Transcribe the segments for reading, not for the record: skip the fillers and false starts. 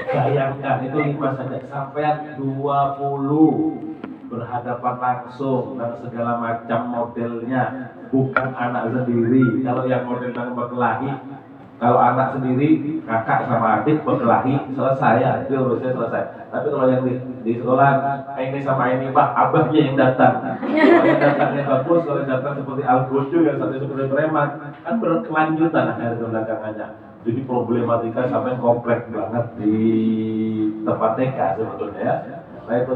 Bayangkan itu 5 saja, sampai 20 berhadapan langsung dan segala macam modelnya, bukan anak sendiri. Kalau yang model yang berkelahi, kalau anak sendiri, kakak sama adik berkelahi, selesai ya, itu urusnya selesai. Tapi kalau yang di sekolah, ini sama ini pak, abahnya yang datang. Kalau yang datangnya bagus, kalau yang datang seperti Al-Gojo yang satu seperti preman, kan berkelanjutan akhirnya belakangannya. Jadi problematika sampai kompleks banget di tempat TK sebetulnya ya. Nah itu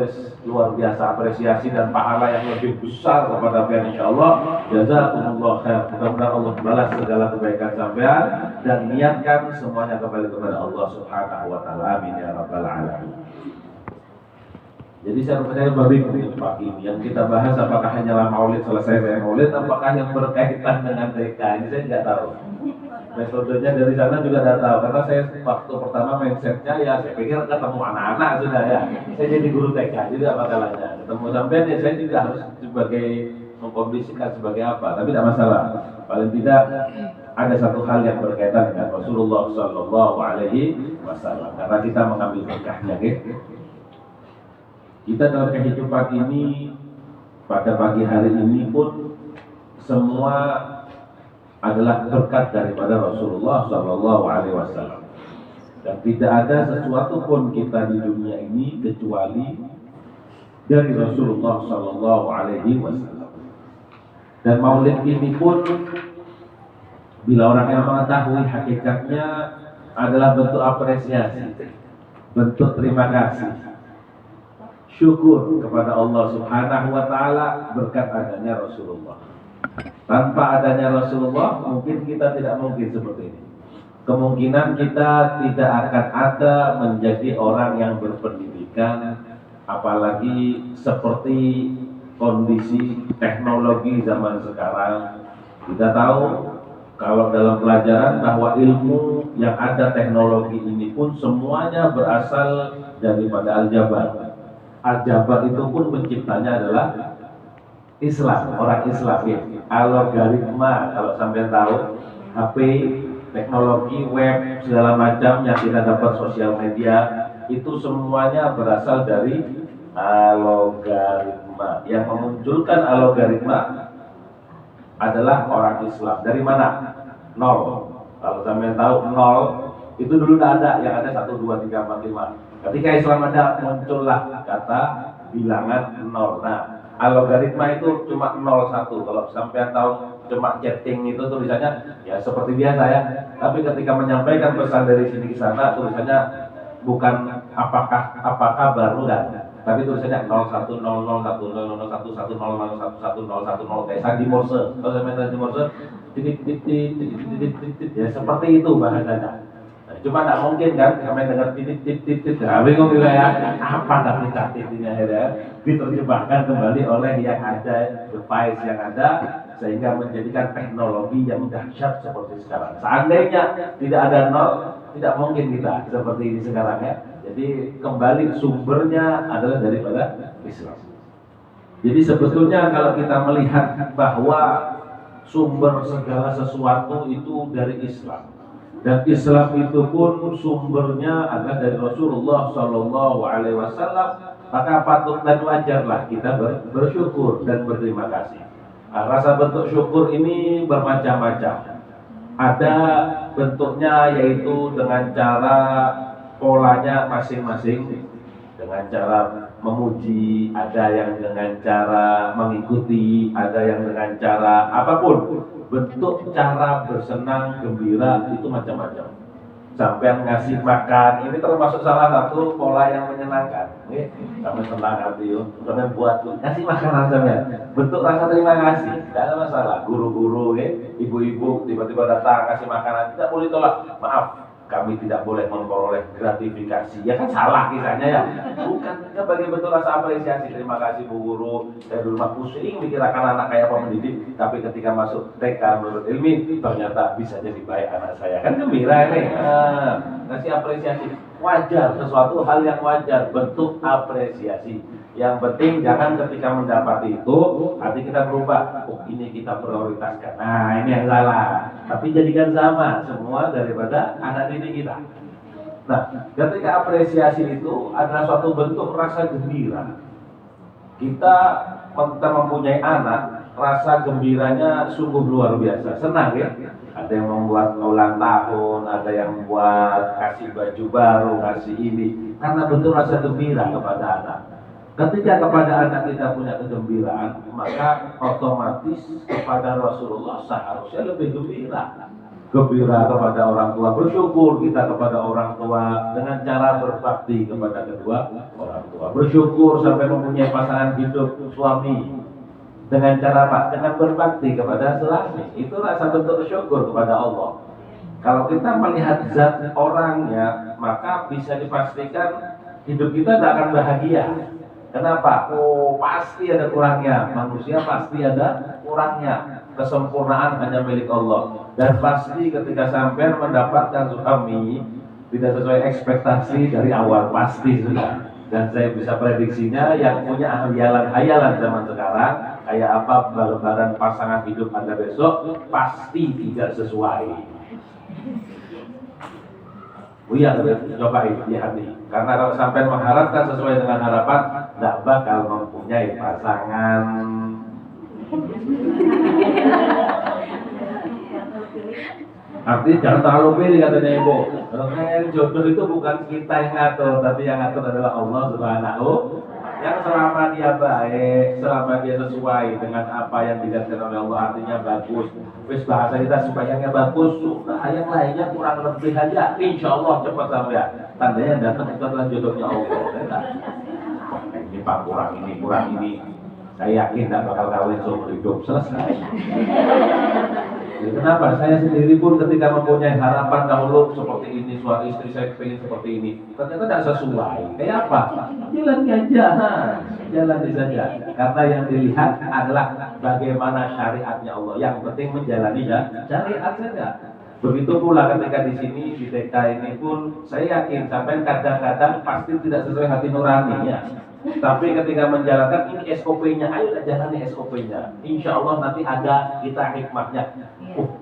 luar biasa apresiasi dan pahala yang lebih besar kepada kalian insyaallah. Jazakumullah khair. Mudah-mudahan Allah balas segala kebaikan sampean dan niatkan semuanya kembali kepada Allah Subhanahu wa taala. Amin ya rabbal alamin. Jadi saya bingung ini pagi ini yang kita bahas apakah hanyalah maulid selesai saya maulid, apakah yang berkaitan dengan TK ini saya nggak tahu. Metodenya dari sana juga tidak tahu karena saya waktu pertama mindsetnya ya saya pikir ketemu anak-anak sudah ya. Saya jadi guru TK juga masalahnya. Ketemu sampean ya saya juga harus sebagai mengkondisikan sebagai apa, tapi tidak masalah. Paling tidak ada satu hal yang berkaitan dengan Rasulullah Shallallahu Alaihi Wasallam karena kita mengambil berkahnya, gitu. Kita dalam kehidupan ini pada pagi hari ini pun semua adalah berkat daripada Rasulullah Shallallahu Alaihi Wasallam dan tidak ada sesuatu pun kita di dunia ini kecuali dari Rasulullah Shallallahu Alaihi Wasallam. Dan maulid ini pun bila orang yang mengetahui hakikatnya adalah bentuk apresiasi, bentuk terima kasih, syukur kepada Allah Subhanahu wa taala berkat adanya Rasulullah. Tanpa adanya Rasulullah mungkin kita tidak mungkin seperti ini. Kemungkinan kita tidak akan ada menjadi orang yang berpendidikan, apalagi seperti kondisi teknologi zaman sekarang. Kita tahu kalau dalam pelajaran bahwa ilmu yang ada teknologi ini pun semuanya berasal daripada Al-Jabar. Al-Jabar itu pun penciptanya adalah Islam, orang Islam ya. Algoritma kalau sampai tahu, HP, teknologi, web, segala macam yang kita dapat sosial media itu semuanya berasal dari algoritma. Yang memunculkan algoritma adalah orang Islam. Dari mana? Nol. Kalau sampai tahu nol itu dulu tidak ada, yang ada 1, 2, 3, 4, 5. Ketika Islam ada muncullah kata bilangan nol. Nah, algoritma itu cuma 01. Kalau sampai tahu cuma chatting itu tulisannya ya seperti biasa ya. Tapi ketika menyampaikan pesan dari sini ke sana tulisannya bukan apakah baru kan. Tapi tulisannya 0100100110101010 kayak sandi Morse. Kalau sampai sandi Morse titik ya seperti itu bahasanya. Cuma tidak mungkin kan kami dengar titik bingung juga ya apa tapi titiknya ya diterjemahkan kembali oleh yang ada device yang ada sehingga menjadikan teknologi yang dahsyat seperti sekarang. Seandainya tidak ada nol tidak mungkin kita seperti ini sekarang ya. Jadi kembali sumbernya adalah daripada Islam. Jadi sebetulnya kalau kita melihat bahwa sumber segala sesuatu itu dari Islam. Dan Islam itu pun sumbernya adalah dari Rasulullah Shallallahu Alaihi Wasallam, maka patut dan wajarlah kita bersyukur dan berterima kasih. Nah, rasa bentuk syukur ini bermacam-macam. Ada bentuknya yaitu dengan cara polanya masing-masing, dengan cara memuji, ada yang dengan cara mengikuti, ada yang dengan cara apapun. Bentuk cara bersenang gembira itu macam-macam. Sampai ngasih makan ini termasuk salah satu pola yang menyenangkan. Sampai senang hati, sampai buat ngasih makanan sampai bentuk rasa terima kasih. Tidak ada masalah. Guru-guru, ibu-ibu tiba-tiba datang kasih makanan tidak boleh tolak. Maaf, kami tidak boleh memperoleh gratifikasi. Ya kan salah kisahnya ya. Bukan sebagai bentuk rasa apresiasi. Terima kasih Bu Guru. Saya dulu mah pusing mikirkan anak kayak apa mendidik, tapi ketika masuk TK menurut ilmi ternyata bisa jadi baik anak saya. Kan gembira ini. Kasih apresiasi. Wajar, sesuatu hal yang wajar, bentuk apresiasi. Yang penting jangan ketika mendapati itu hati kita berubah, oh ini kita prioritaskan. Nah ini yang salah. Tapi jadikan sama semua daripada anak didik kita. Nah, ketika apresiasi itu adalah suatu bentuk rasa gembira. Kita mempunyai anak, rasa gembiranya sungguh luar biasa, senang ya. Ada yang membuat ulang tahun, ada yang membuat kasih baju baru, kasih ini, karena betul rasa gembira kepada anak. Ketika kepada anak kita punya kegembiraan, maka otomatis kepada Rasulullah seharusnya lebih gembira. Gembira kepada orang tua, bersyukur kita kepada orang tua dengan cara berbakti kepada kedua orang tua. Bersyukur sampai mempunyai pasangan hidup suami dengan cara apa? Dengan berbakti kepada suami. Itu rasa bentuk syukur kepada Allah. Kalau kita melihat zat orangnya, maka bisa dipastikan hidup kita tidak akan bahagia. Kenapa? Oh, pasti ada kurangnya. Manusia pasti ada kurangnya. Kesempurnaan hanya milik Allah. Dan pasti ketika sampai mendapatkan suami tidak sesuai ekspektasi dari awal, pasti sudah. Dan saya bisa prediksinya yang punya hayalan-hayalan zaman sekarang kayak apa lebaran pasangan hidup Anda besok pasti tidak sesuai. Oh iya, cobain di hati. Karena kalau sampai mengharapkan sesuai dengan harapan, tidak bakal mempunyai pasangan. Artinya jangan terlalu pilih katanya ibu. Jodoh itu bukan kita yang ngatur, tapi yang ngatur adalah Allah Subhanahu. Yang selama dia baik, selama dia sesuai dengan apa yang dilihatkan oleh Allah, artinya bagus. Wis bahasa kita supayanya bagus, sudah yang lainnya kurang lebih aja. Insya Allah cepat sampai. Tandanya datang itu adalah jodohnya Allah. Ini pak kurang ini. Saya yakin tidak bakal kawin seumur hidup, selesai. Kenapa? Saya sendiri pun ketika mempunyai harapan dahulu seperti ini, suami istri saya pengen seperti ini, ternyata tidak sesuai. Kayak apa? Jalan aja, jalan saja. Karena yang dilihat adalah bagaimana syariatnya Allah. Yang penting menjalani syariat saja. Begitu pula ketika di sini di TK ini pun saya yakin sampai kadang-kadang pasti tidak sesuai hati nuraninya. Tapi ketika menjalankan ini SOP-nya, ayo jalani SOP-nya. Insya Allah nanti ada kita hikmahnya.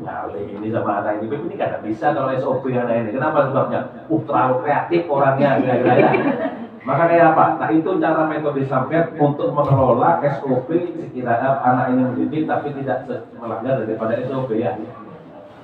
Kali ini sama anak ini kadang bisa kalau SOP anak ini. Kenapa sebabnya? Terlalu kreatif orangnya, kira-kira ya. Maka kayak apa? Nah itu cara metode sampai untuk mengelola SOP sekiranya anak ini mendidik tapi tidak melanggar daripada SOP ya.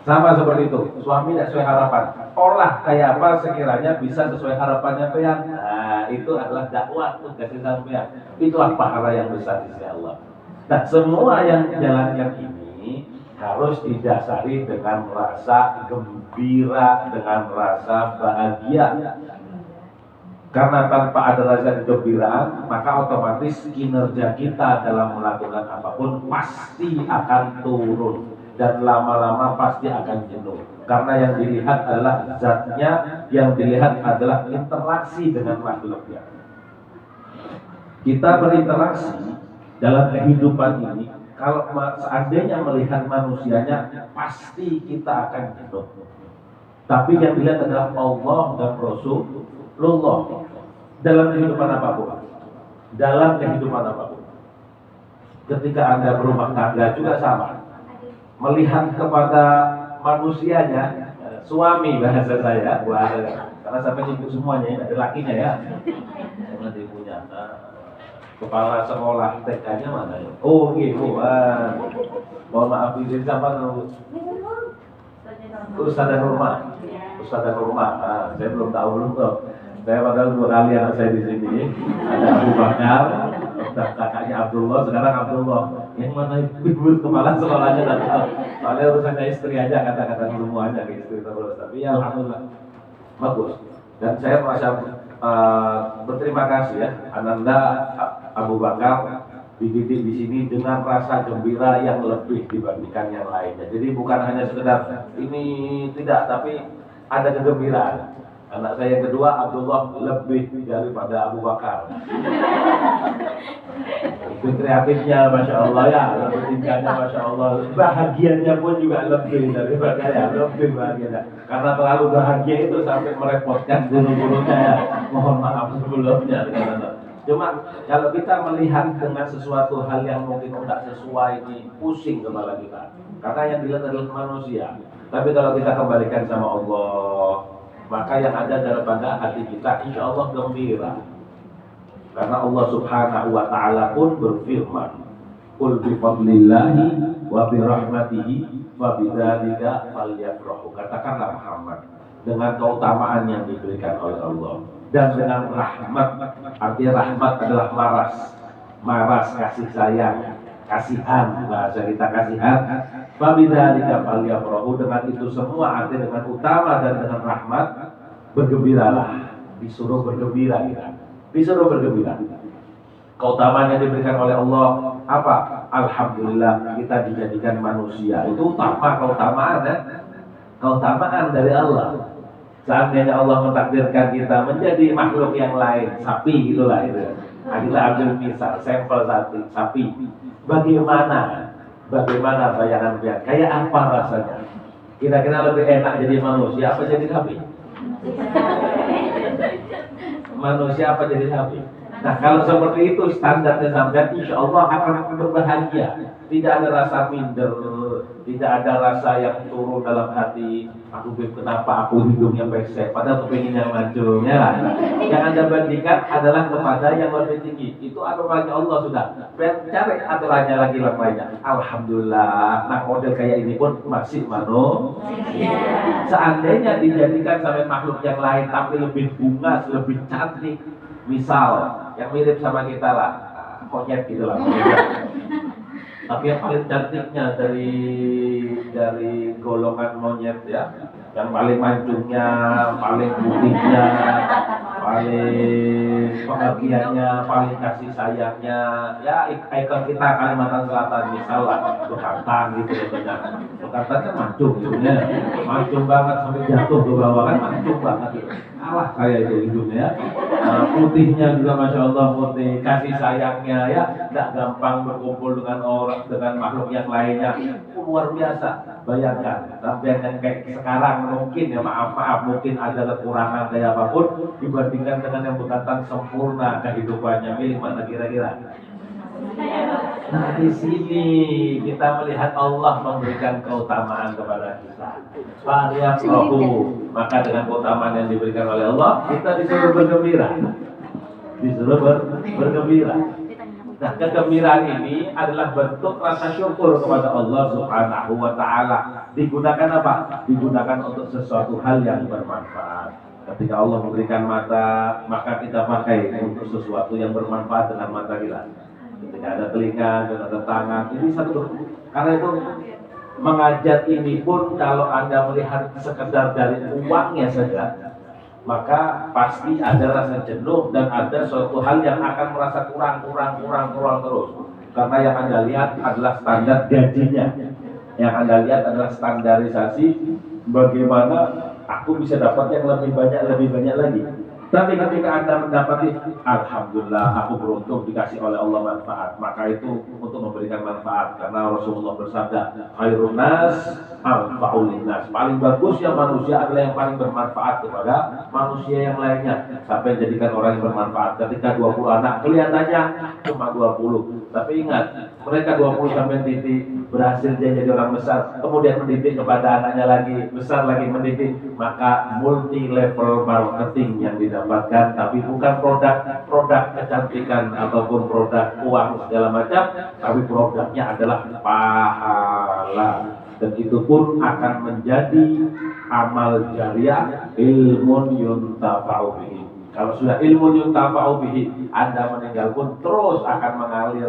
Sama seperti itu, suami tidak sesuai harapan. Olah kayak apa sekiranya bisa sesuai harapannya pian. Nah, itu adalah dakwah tugas sampean. Itulah pahala yang besar di sisi Allah. Nah, semua yang jalankan ini harus didasari dengan rasa gembira, dengan rasa bahagia. Karena tanpa ada rasa kegembiraan, maka otomatis kinerja kita dalam melakukan apapun pasti akan turun. Dan lama-lama pasti akan jenuh. Karena yang dilihat adalah zatnya, yang dilihat adalah interaksi dengan makhluknya. Kita berinteraksi dalam kehidupan ini, kalau seandainya melihat manusianya, pasti kita akan jenuh. Tapi yang dilihat adalah Allah dan Rasulullah dalam kehidupan apapun. Dalam kehidupan apapun. Ketika Anda berumah tangga juga sama. Melihat kepada manusianya, suami bahasa saya, karena sampai ibu semuanya, ada lakinya ya, nanti punya kepala sekolah TK-nya mana ya? Oh gitu, mohon maaf izin sama Ustadzah Nurma, saya belum tahu. Saya padahal 2 kali anak saya di sini, ada Abu Bakar, kakaknya Abdullah, sekarang Abdullah. Yang mana ibu kepala sekolahnya dan soalnya urusannya istri aja kata-kata semuanya ke istri terus. Tapi ya alhamdulillah bagus. Dan saya merasa berterima kasih ya Ananda Abu Bakar dididik di sini dengan rasa gembira yang lebih dibandingkan yang lainnya. Jadi bukan hanya sekedar ini tidak, tapi ada kegembiraan. Anak saya yang kedua Abdullah lebih daripada Abu Bakar. Itu kreatifnya Masya Allah ya, tingkahnya Masya Allah. Bahagianya pun juga lebih daripada ya, lebih bahagia. Karena terlalu bahagia itu sampai merepotkan guru-gurunya ya. Mohon maaf sebelumnya. Cuma kalau kita melihat dengan sesuatu hal yang mungkin tidak sesuai, ini pusing kepala kita. Karena yang dilihat adalah manusia. Tapi kalau kita kembalikan sama Allah, maka yang ada daripada hati kita insya Allah gembira. Karena Allah Subhanahu wa Ta'ala pun berfirman, "Qul bi fadlillahi wa bi rahmatihi wa bidzalika falyafrahu." Katakanlah Muhammad, dengan keutamaan yang diberikan oleh Allah dan dengan rahmat, artinya rahmat adalah maras kasih sayang, kasihan, bahasa kita kasihan. Wa bidzalika falyafrahu, dengan itu semua artinya dengan utama dan dengan rahmat bergembiralah, disuruh bergembira kita. Disuruh bergembira. Keutamaan yang diberikan oleh Allah apa? Alhamdulillah kita dijadikan manusia. Itu utama, keutamaan ya. Keutamaan dari Allah. Seandainya Allah mentakdirkan kita menjadi makhluk yang lain, sapi gitulah itu. Nah, kita ambil misal, sampel sapi. Bagaimana bayangan dia? Kayak apa rasanya? Kira-kira lebih enak jadi manusia apa jadi sapi? Manusia apa jadi sapi? Nah, kalau seperti itu standarnya sampai, insya Allah akan berbahagia. Tidak ada rasa minder, tidak ada rasa yang turun dalam hati. Aku kenapa aku hidungnya pesek, padahal kepingin yang mancung ya. Yang Anda bandingkan adalah kepada yang lebih tinggi. Itu aturannya Allah sudah. Cari aturannya lagi lainnya. Alhamdulillah, nah model kayak ini pun masih manusia. Seandainya dijadikan sampai makhluk yang lain, tapi lebih bungas, lebih cantik. Misal, yang mirip sama kita lah, monyet gitu lah. Tapi yang paling cantiknya dari golongan monyet ya, yang paling mancungnya, paling putihnya, paling pengertiannya, paling kasih sayangnya, ya ikon kita Kalimantan Selatan misalnya Bekantan gitu ya. Bekantan kan mancung gitu ya, mancung banget sampai jatuh ke bawah kan mancung banget gitu. Alah kayak itu hidungnya, putihnya juga masya Allah putih, kasih sayangnya ya, tidak gampang berkumpul dengan orang, dengan makhluk yang lainnya, luar biasa. Bayangkan, sampai yang kayak sekarang mungkin ya maaf mungkin ada kekurangan kayak apapun dibandingkan dengan yang bekantan sempurna kehidupannya, milik mana kira-kira? Nah di sini kita melihat Allah memberikan keutamaan kepada kita. Falyafrahu, maka dengan keutamaan yang diberikan oleh Allah kita disuruh bergembira, bergembira. Nah kegembiraan ini adalah bentuk rasa syukur kepada Allah Subhanahu wa Ta'ala. Digunakan apa? Digunakan untuk sesuatu hal yang bermanfaat. Ketika Allah memberikan mata, maka kita pakai untuk sesuatu yang bermanfaat dengan mata kita. Ketika ada telinga, ada tangan, ini satu. Karena itu mengajak ini pun kalau Anda melihat sekedar dari uangnya saja, maka pasti ada rasa jenuh dan ada suatu hal yang akan merasa kurang terus. Karena yang Anda lihat adalah standar gajinya. Yang Anda lihat adalah standarisasi bagaimana aku bisa dapat yang lebih banyak lagi. Tapi ketika Anda mendapati, alhamdulillah aku beruntung dikasih oleh Allah manfaat, maka itu untuk memberikan manfaat. Karena Rasulullah bersabda, khairun nas anfa'ul linnas. Paling bagusnya manusia adalah yang paling bermanfaat kepada manusia yang lainnya. Sampai jadikan orang yang bermanfaat. Ketika 20 anak kelihatannya cuma 20, tapi ingat mereka 20 sampai titik berhasil dia jadi orang besar, kemudian mendidik kepada anaknya lagi, besar lagi mendidik, maka multi level marketing yang didapatkan, tapi bukan produk kecantikan ataupun produk uang segala macam, tapi produknya adalah pahala, dan itu pun akan menjadi amal jariah, ilmun yuntafa'u bihi. Kalau sudah ilmu yuntafa'u bihi, Anda meninggal pun terus akan mengalir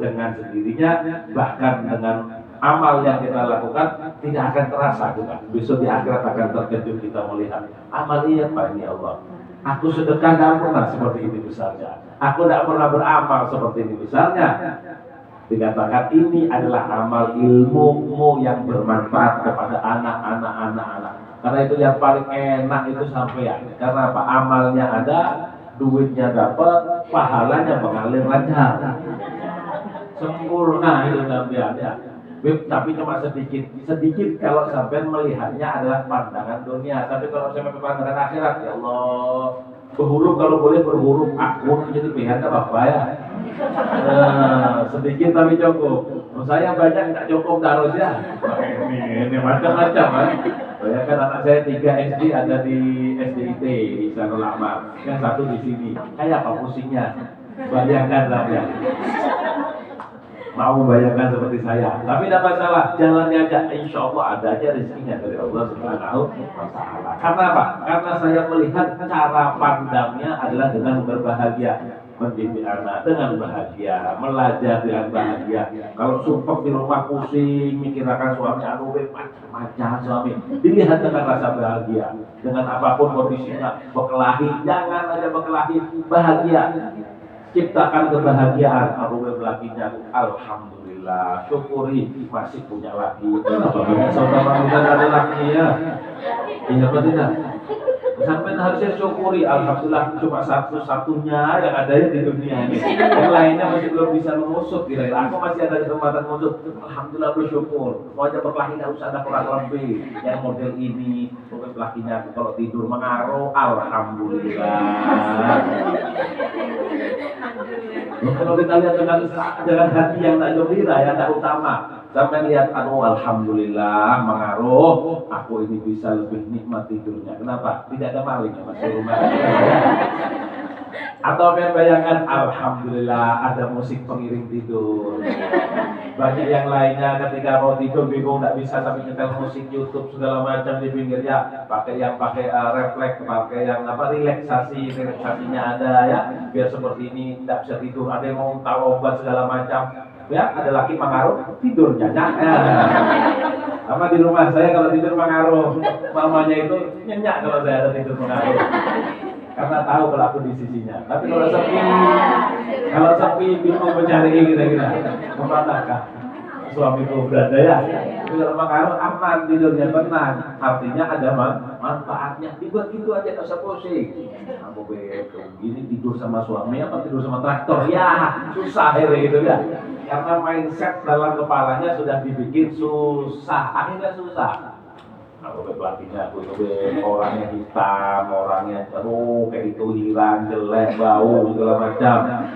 dengan sendirinya. Bahkan dengan amal yang kita lakukan tidak akan terasa juga. Besok di akhirat akan terkejut kita melihat amal iya Pak ini Allah. Aku sedekah tidak pernah seperti ini besarnya. Aku tidak pernah beramal seperti ini besarnya. Dikatakan ini adalah amal ilmumu yang bermanfaat kepada anak-anak. Karena itu yang paling enak itu sampean. Karena apa? Amalnya ada, duitnya dapat, pahalanya mengalir lancar. Sempurna itu sampean ya. Tapi cuma sedikit kalau sampean melihatnya adalah pandangan dunia. Tapi kalau sampai pandangan akhirat, ya Allah, berhuruf kalau boleh berhuruf aku jadi pihak apa ya. Sedikit tapi cukup. Saya banyak nggak cukup harusnya. Ini macam-macam kan. Bayangkan Kan anak saya 3 SD ada di SDIT di Sanul Amal, yang satu di sini. Kayak apa pusingnya? Bayangkan saja. Mau bayangkan seperti saya, tapi tidak masalah, jalannya aja, insya Allah ada aja rezekinya dari Allah Subhanahu wa Ta'ala. Karena apa? Karena saya melihat cara pandangnya adalah dengan berbahagia, mendidik anak dengan bahagia, belajar dengan bahagia. Kalau sumpah di rumah pusing, mikirkan suami, aduh macam suami, dilihat dengan rasa bahagia, dengan apapun kondisinya, berkelahi, jangan aja berkelahi, bahagia. Ciptakan kebahagiaan. Aku berlakinya, alhamdulillah, syukuri masih punya laki. Apabila saudara kita ada laki ya, iya betul tidak? Sampai harusnya syukuri, alhamdulillah cuma satu-satunya yang ada di dunia ini. Yang lainnya masih belum bisa mengusut. Kira-kira aku masih ada kesempatan mengusut. Alhamdulillah bersyukur. Mau aja berkelahi nggak usah ada kurang lebih. Yang model ini, pokoknya lakinya kalau tidur mengaruh, alhamdulillah. Kalau kita lihat dengan hati yang tak gembira, yang tak utama, sampai lihat, aduh alhamdulillah mengaruh, aku ini bisa lebih nikmat tidurnya. Kenapa? Tidak ada maling yang masuk rumah. Atau kalian bayangkan, alhamdulillah ada musik pengiring tidur. Banyak yang lainnya ketika mau tidur bingung, tidak bisa sampai nyetel musik YouTube segala macam di pinggirnya, pakai refleks, pakai yang relaksasinya ada ya, biar seperti ini tidak bisa tidur. Ada yang mau tahu obat segala macam, ya ada laki mengaruh tidurnya nyenyak. Sama di rumah saya kalau tidur mengaruh, mamanya itu nyenyak kalau saya ada tidur mengaruh. Karena tahu kalau aku di sisinya. Tapi kalau sepi bingung mencari kira-kira kemanakah suamiku berada ya. Tapi kalau mengaruh aman, tidurnya tenang. Artinya ada manfaatnya. Dibuat gitu aja, tak usah pusing. Kamu begini tidur sama suami apa tidur sama traktor? Ya susah akhirnya gitu ya. Karena mindset dalam kepalanya sudah dibikin susah. Akhirnya susah. Aku berartinya aku itu orangnya hitam, orangnya kayak itu hilang, jelek, bau segala macam.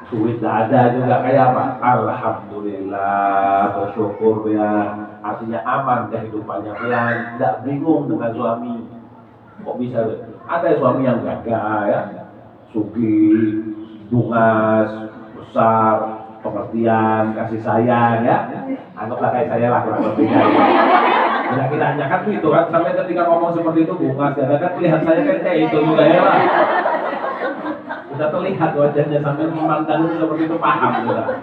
Duit gak ada juga, kayak apa? Alhamdulillah, bersyukur ya. Artinya aman kehidupannya, pelan, tidak bingung dengan suami. Kok bisa? Ada suami yang gagah ya, sugih, bungas, besar, pengertian, kasih sayang ya. Anggaplah kayak saya lah kurang lebihnya. Kira-kiranya kan itu kan, sampai ketika ngomong seperti itu bungas, ya kan lihat saya kan kayak itu juga ya lah. Sudah terlihat wajahnya sampai memandang seperti itu, paham sudah.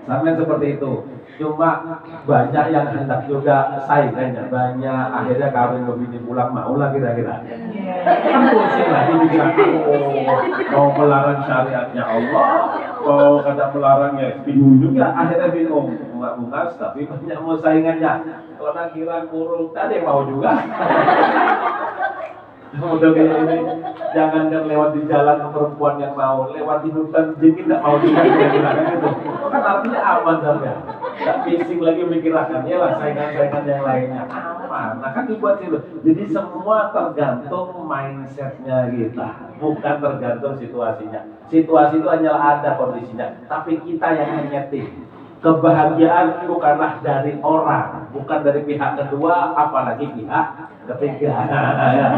Sampai seperti itu. Cuma banyak yang hendak juga saingannya, banyak akhirnya kawin begini pulang mau lah kira-kira. Kan pusing lagi pikiran mau melarang syariatnya Allah, mau kata melarangnya bingung juga, akhirnya bingung. Enggak bungas tapi banyak mau saingannya. Kalau kira kurung tadi yang mau juga. Udah kayak ini, jangan kan lewat di jalan perempuan yang mau, lewat di hutan jadi tidak mau juga kira-kira kan gitu. Kan artinya aman sampai. Tak bising lagi mikirkan, ya lah saingan-saingan yang lainnya aman. Nah kan dibuat itu. Jadi semua tergantung mindsetnya kita, bukan tergantung situasinya. Situasi itu hanyalah ada kondisinya, tapi kita yang menyeting. Kebahagiaan bukanlah dari orang, bukan dari pihak kedua, apalagi pihak ketiga. Ya.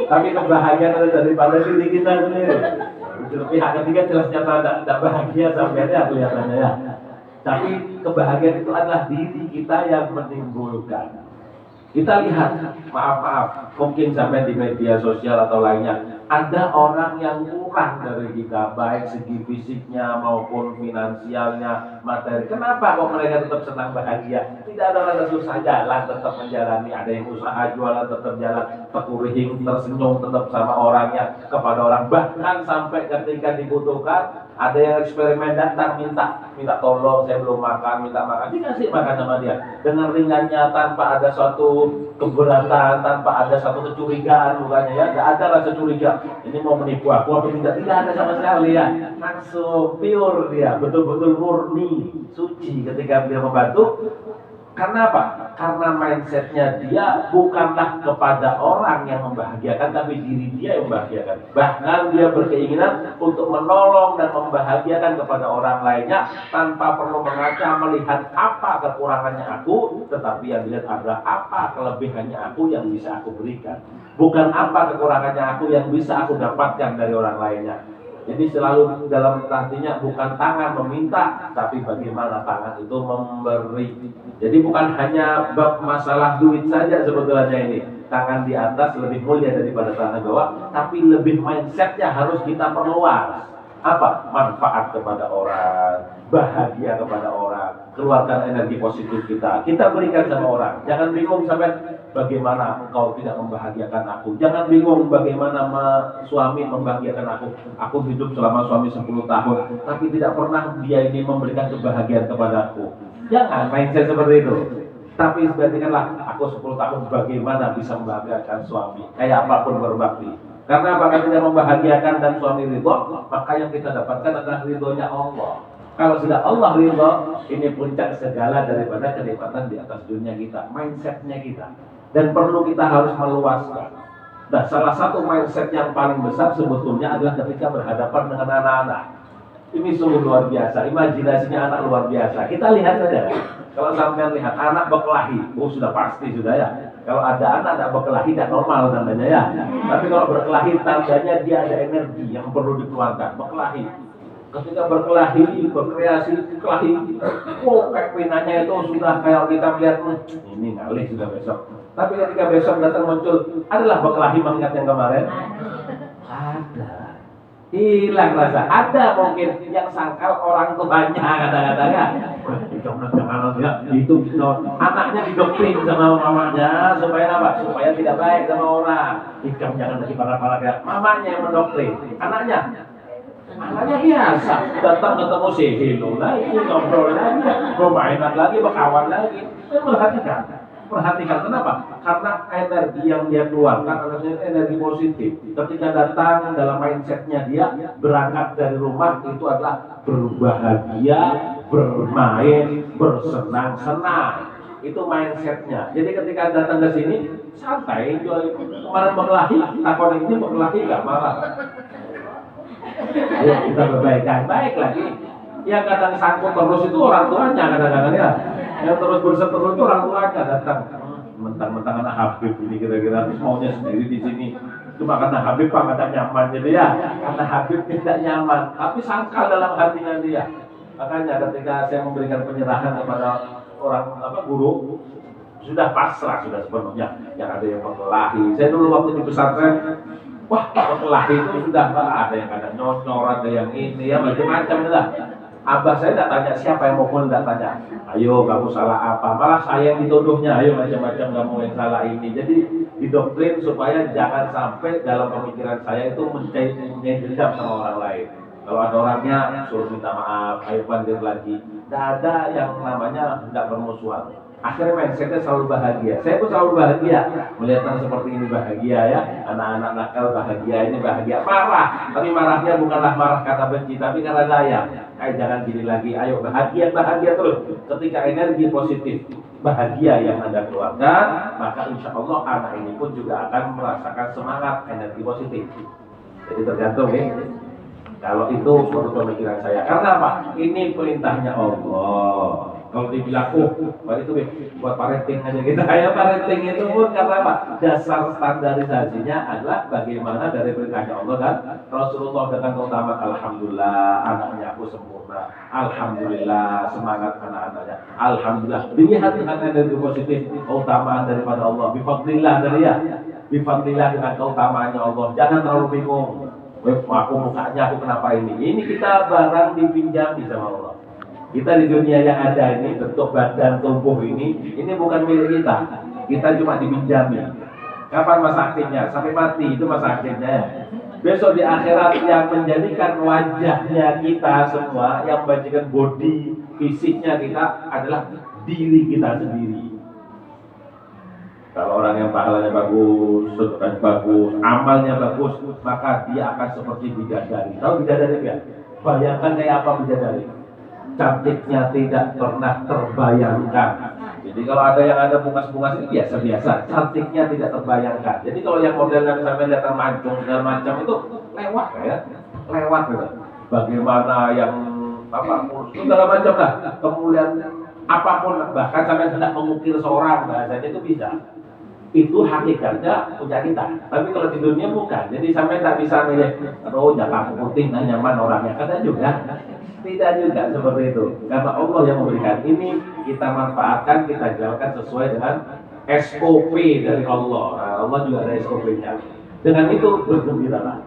Tapi kebahagiaan adalah daripada diri kita sendiri. Pihak ketiga jelasnya tidak bahagia sampai kelihatannya ya. Tapi kebahagiaan itu adalah diri kita yang menimbulkan. Kita lihat, maaf, mungkin sampai di media sosial atau lainnya, ada orang yang kurang dari kita, baik segi fisiknya maupun finansialnya, materi. Kenapa kok mereka tetap senang bahagia? Tidak ada rasa susah, jalan tetap menjalani. Ada yang usaha jualan tetap jalan, tekurihing, tersenyum tetap sama orangnya, kepada orang. Bahkan sampai ketika dibutuhkan, ada yang eksperimen datang minta tolong, saya belum makan, minta makan, dikasih makan sama dia dengan ringannya, tanpa ada suatu keberatan, tanpa ada satu kecurigaan, bukannya ya, tidak ada rasa curiga ini mau menipu aku apa tidak ada sama sekali ya, langsung pure dia, betul-betul murni, suci ketika dia membantu. Karena apa? Karena mindsetnya dia bukanlah kepada orang yang membahagiakan, tapi diri dia yang membahagiakan. Bahkan dia berkeinginan untuk menolong dan membahagiakan kepada orang lainnya tanpa perlu mengaca melihat apa kekurangannya aku, tetapi yang dilihat adalah apa kelebihannya aku yang bisa aku berikan. Bukan apa kekurangannya aku yang bisa aku dapatkan dari orang lainnya. Jadi selalu dalam artinya bukan tangan meminta, tapi bagaimana tangan itu memberi. Jadi bukan hanya bab masalah duit saja sebetulnya ini. Tangan di atas lebih mulia daripada tangan bawah, tapi lebih mindsetnya harus kita perluas. Apa? Manfaat kepada orang, bahagia kepada orang, keluarkan energi positif kita berikan sama orang. Jangan bingung sampai bagaimana engkau tidak membahagiakan aku. Jangan bingung bagaimana suami membahagiakan aku hidup selama suami 10 tahun, tapi tidak pernah dia ini memberikan kebahagiaan kepadaku. Jangan mindset seperti itu. Tapi perhatikanlah, aku 10 tahun bagaimana bisa membahagiakan suami, kayak apapun berbakti. Karena apakah tidak membahagiakan dan suami ridho, maka yang kita dapatkan adalah ridhonya Allah. Kalau sudah Allah ridho, ini puncak segala daripada kenikmatan di atas dunia kita, mindsetnya kita. Dan perlu kita harus meluaskan. Nah, salah satu mindset yang paling besar sebetulnya adalah ketika berhadapan dengan anak-anak. Ini sungguh luar biasa, imajinasinya anak luar biasa. Kita lihat saja, kalau sampai lihat anak berkelahi, sudah pasti sudah ya. Kalau ada anak berkelahi tidak normal tandanya ya. Tapi kalau berkelahi tandanya dia ada energi yang perlu dikeluarkan. Berkelahi. Ketika berkelahi, berkreasi, kelahi, kayak pinanya itu sudah kayak kita lihat ini ngalih sudah besok. Tapi ketika besok datang muncul, adalah berkelahi mengingat yang kemarin? Ada. Hilang rasa. Ada mungkin yang sangkal orang tuanya kata-katanya. Itu anaknya didoktrin sama mamanya supaya apa? Supaya tidak baik sama orang. Ikam jangan lagi parah-parah ya. Mamanya yang mendoktrin. Anaknya biasa. Datang ketemu hello lagi, ngobrol lagi, bermainan lagi, berkawan lagi. Perhatikan kenapa? Karena energi yang dia keluarkan adalah energi positif. Ketika datang dalam mindsetnya dia berangkat dari rumah itu adalah berbahagia, bermain, bersenang-senang. Itu mindsetnya. Jadi ketika datang ke sini santai, kemarin berkelahi, takon ini berkelahi nggak marah. Ayo kita berbaikan, baik lagi. Yang kadang sangkut terus itu orang tuanya kadang-kadang ya. Yang terus berseteru itu orang tuanya datang. Mentang-mentang anak Habib ini kira-kira maunya sendiri di sini. Cuma karena Habib Pak tidak nyaman jadi ya. Karena Habib tidak nyaman, tapi sangkal dalam hatinya dia. Makanya ketika saya memberikan penyerahan kepada orang guru, sudah pasrah sudah sepenuhnya. Yang ada yang berkelahi. Saya dulu waktu di pesantren, berkelahi itu sudah ada yang kadang nyonyor, ada yang ini ya macam-macam lah. Abah saya tidak tanya siapa yang mukul, tidak tanya. Ayo kamu salah apa? Malah saya yang dituduhnya. Ayo macam-macam kamu yang salah ini. Jadi didoktrin supaya jangan sampai dalam pemikiran saya itu mencari dendam sama orang lain. Kalau ada orangnya suruh minta maaf, ayo panggil lagi. Tidak ada yang namanya tidak bermusuhan. Akhirnya mindsetnya selalu bahagia. Saya pun selalu bahagia melihat orang seperti ini bahagia ya. Anak-anak nakal bahagia, ini bahagia. Marah, tapi marahnya bukanlah marah kata benci, tapi karena sayang. Jangan gini lagi. Ayo bahagia terus. Ketika energi positif bahagia yang Anda keluarkan, maka insya Allah anak ini pun juga akan merasakan semangat energi positif. Jadi tergantung ya. Kalau itu menurut pemikiran saya. Karena apa? Ini perintahnya Allah. Kalau dibilang, itu buat parenting aja kita. Kayak parenting itu pun karena apa? Dasar standarisasinya adalah bagaimana dari perintahnya Allah kan. Rasulullah dengan keutamaan Alhamdulillah anaknya aku sempurna. Alhamdulillah semangat anak-anaknya. Alhamdulillah. Dilihat dengan energi positif keutamaan daripada Allah. Bifadlillah dari ya. Bifadlillah dengan keutamaannya Allah. Jangan terlalu bingung. Aku mukanya aku kenapa ini? Ini kita barang dipinjami sama Allah. Kita di dunia yang ada ini, bentuk badan tubuh ini bukan milik kita. Kita cuma dipinjami. Kapan masa akhirnya? Sampai mati itu masa akhirnya. Besok di akhirat yang menjadikan wajahnya kita semua, yang menjadikan body fisiknya kita adalah diri kita sendiri. Kalau orang yang pahalanya bagus, sedekahnya bagus, amalnya bagus, maka dia akan seperti bidadari. Tahu bidadari ya? Bayangkan kayak apa bidadari? Cantiknya tidak pernah terbayangkan. Jadi kalau ada yang ada bungas-bungas ini biasa-biasa, cantiknya tidak terbayangkan. Jadi kalau yang modelnya sampai datang mancung segala macam itu lewat ya, lewat gitu. Bagaimana yang apa segala macam lah, kemudian apapun bahkan sampai hendak mengukir seorang bahasanya itu bisa. Itu hakikatnya punya kita. Tapi kalau di dunia bukan. Jadi sampai tak bisa milih, oh jatah putih nah nyaman orangnya. Kata juga, tidak juga seperti itu. Karena Allah yang memberikan ini, kita manfaatkan, kita jalankan sesuai dengan SOP dari Allah. Nah, Allah juga ada SOP-nya. Dengan itu bergembiralah.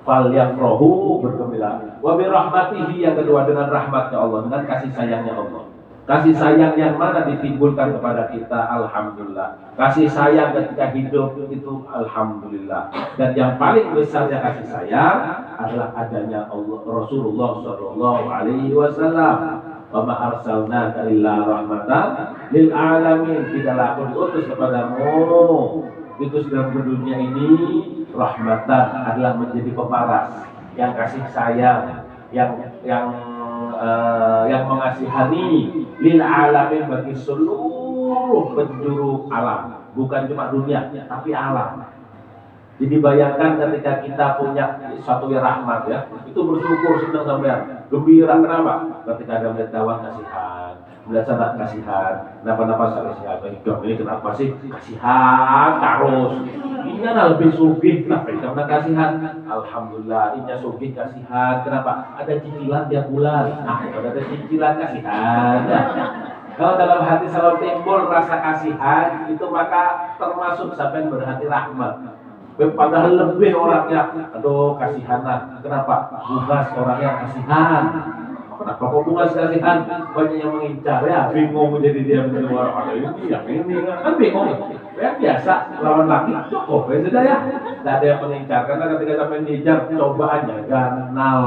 Fal yafrahu, bergembira. Wa bi rahmatihi, yang kedua dengan rahmatnya Allah, dengan kasih sayangnya Allah. Kasih sayang yang mana ditimbulkan kepada kita, alhamdulillah. Kasih sayang ketika hidup itu, alhamdulillah. Dan yang paling besarnya kasih sayang adalah adanya Allah, Rasulullah Shallallahu Alaihi Wasallam. Wa ma arsalnaka illa rahmatan lil alamin. Tidaklah aku diutus kepadamu, diutus dalam dunia ini rahmatan, adalah menjadi pemaras, yang kasih sayang, yang mengasihani lil alamin, bagi seluruh penjuru alam, bukan cuma dunia tapi alam. Jadi bayangkan ketika kita punya satu rahmat ya, itu bersyukur, senang sampai gembira. Kenapa? Ketika ada melihat kawan kasihan, melihat sahabat kasihan, kenapa kasihan, ini kenapa sih kasihan terus? Ini kan lebih sugih, kenapa karena kasihan? Alhamdulillah, ini sugih kasihan. Kenapa? Ada cicilan tiap bulan. Nah, kalau ada cicilan kasihan. Kalau dalam hati selalu timbul rasa kasihan, itu maka termasuk sampai berhati rahmat. Padahal lebih orangnya, aduh kasihan. Kenapa? Bungas orangnya kasihan. Kenapa kok bungas kasihan? Banyak yang mengincar ya, bingung jadi dia menjual ada ini, yang ini kan bingung. Ya biasa lawan laki cukup ya sudah ya. Tidak ada yang mengincar karena ketika sampai diincar cobaannya ganal.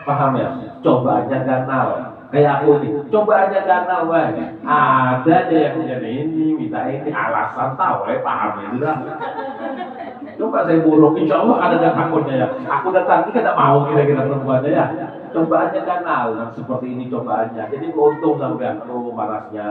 Paham ya? Cobaannya ganal. Kayak aku ini, coba aja ganal banyak. Ada aja yang jadi ini, minta ini, alasan tahu ya, paham ya sudah. Coba saya buruk, insya Allah ada takutnya ya. Aku datang ini tidak mau kira-kira perempuannya ya. Coba aja ganal, yang seperti ini coba aja. Jadi untung sampai aku marasnya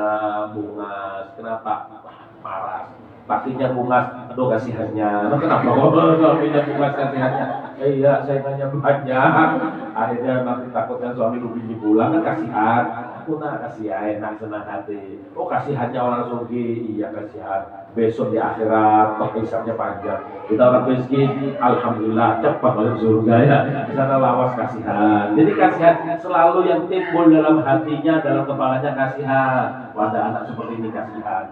bungas. Kenapa? Maras. Pastinya bungas, aduh kasihannya. Nah, kenapa kok suaminya bungas kasihannya? Iya, saya tanya banyak. Akhirnya nanti takutnya suami rugi pulang kan kasihan. Aku kasihan, enak senang hati. Oh kasihannya orang sugi, iya kasihan. Besok di akhirat, hisabnya panjang. Kita orang miskin, alhamdulillah cepat masuk surga ya. Di sana lawas kasihan. Jadi kasihan selalu yang timbul dalam hatinya, dalam kepalanya kasihan. Wadah anak seperti ini kasihan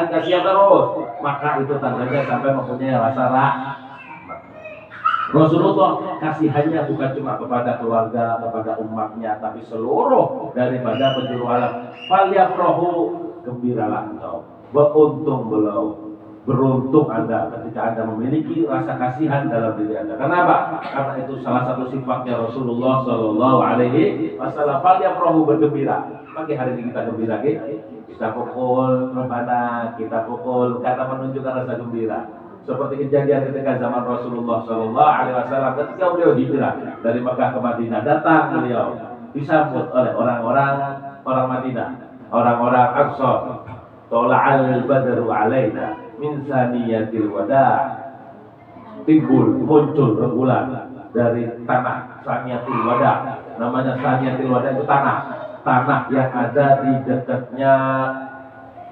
terus. Maka itu tandanya sampai mempunyai rasa rahmat. Rasulullah kasihannya bukan cuma kepada keluarga, kepada umatnya, tapi seluruh daripada penjuru alam. Falyafrahu, gembiralah engkau, beruntung beruntung Anda ketika Anda memiliki rasa kasihan dalam diri Anda. Kenapa? Karena itu salah satu sifatnya Rasulullah Shallallahu Alaihi Wasallam. Falyafrahu, bergembira. Pagi hari ini kita gembira, kita pukul rebana, kita pukul karena menunjukkan rasa gembira. Seperti kejadian ketika zaman Rasulullah Shallallahu Alaihi Wasallam ketika beliau hijrah dari Mekah ke Madinah, datang beliau disambut oleh orang-orang Madinah, orang-orang Ansar. Tola'al badru alaina min saniyatil wada. Muncul rembulan dari tanah Saniyatil Wada. Namanya Saniyatil Wada itu tanah yang ada di dekatnya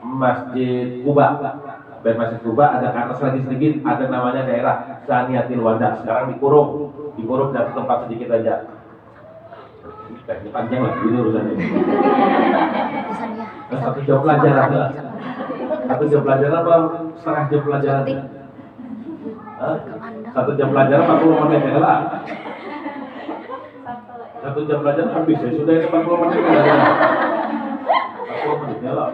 Masjid Kuba. Dari Masjid Kuba ada ke atas lagi sedikit, ada namanya daerah Saniyatil Wada. Sekarang dikurung dari tempat sedikit aja. Ini panjang lah, ini urusannya. Satu jam pelajaran lah. Satu jam pelajaran apa setengah jam pelajaran? Satu jam pelajaran 40 menit ya lah. Satu jam pelajaran habis ya, sudah 40 menit ya. 40 menit ya lah.